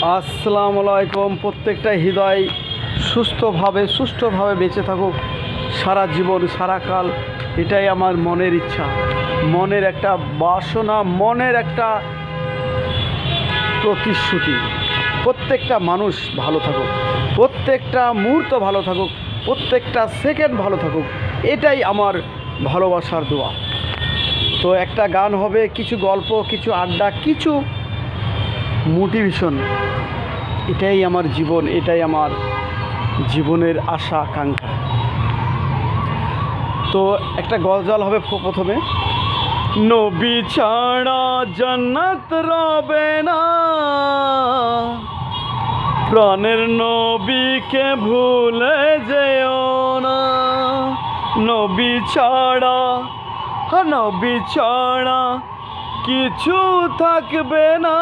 আসসালামু আলাইকুম। প্রত্যেকটা হৃদয় সুষ্ঠুভাবে বেঁচে থাকুক সারা জীবন সারাকাল, এটাই আমার মনের ইচ্ছা, মনের একটা বাসনা, মনের একটা প্রতিশ্রুতি। প্রত্যেকটা মানুষ ভালো থাকুক, প্রত্যেকটা মুহূর্ত ভালো থাকুক, প্রত্যেকটা সেকেন্ড ভালো থাকুক, এটাই আমার ভালোবাসার দোয়া। তো একটা গান হবে, কিছু গল্প, কিছু আড্ডা, কিছু মোটিভেশন। এটাই আমার জীবন, এটাই আমার জীবনের আশা আকাঙ্ক্ষা। তো একটা গজল হবে প্রথমে। নবী ছাড়া জান্নাত রবে না, প্রাণের নবীকে ভুলে যেও না। নবী ছাড়া কিছু থাকবে না,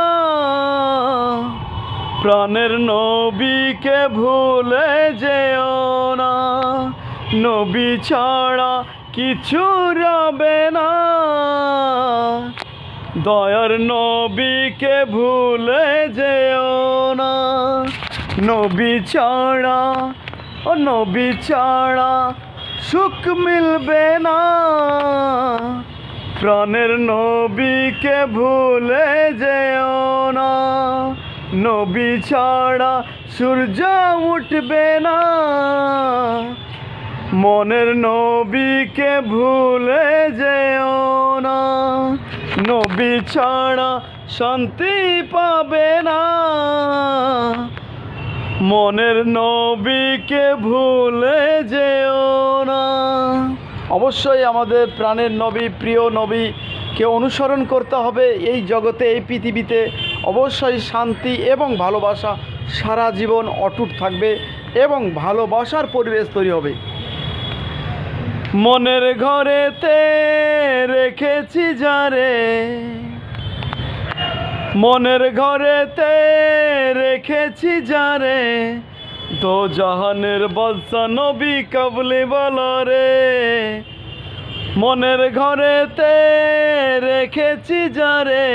প্রাণের নবীকে ভুলে যেও না। নবী ছাড়া কিছু রবে না, দয়ার নবীকে ভুলে যেও না। নবী ছাড়া সুখ মিলবে না, প্রাণের নবীকে ভুলে যেও না। নবী ছাড়া সূর্য উঠবে না, মনের নবীকে ভুলে যেও না। নবী ছাড়া শান্তি পাবে না, মনের নবীকে ভুলে যেও না। অবশ্যই আমাদের প্রাণের নবী, প্রিয় নবীকে অনুসরণ করতে হবে। এই জগতে, এই পৃথিবীতে অবশ্যই শান্তি এবং ভালোবাসা সারা জীবন অটুট থাকবে এবং ভালোবাসার পরিবেশ তৈরি হবে। মনের ঘরেতে রেখেছি যারে, মনের ঘরেতে রেখেছি যারে, দো জাহানের বাদশা নবী কাবলি বলা রে। মনের ঘরেতে রেখেছি যারে,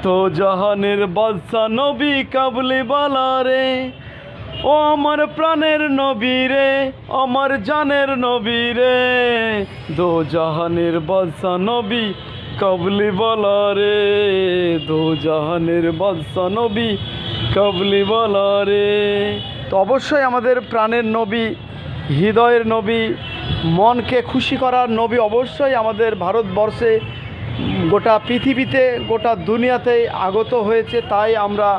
দো জাহানের বাদশা নবী কাবলি বলা রে। ও আমার প্রাণের নবী রে, আমার জানের নবী রে, দো জাহানের বাদশা নবী কাবলি বলা রে। দো জাহানের বাদশা নবী কাবলি বলা রে। তো অবশ্যই আমাদের প্রাণের নবী, হৃদয়ের নবী, মনকে খুশি করার নবী অবশ্যই আমাদের ভারতবর্ষে, গোটা পৃথিবীতে, গোটা দুনিয়াতেই আগত হয়েছে। তাই আমরা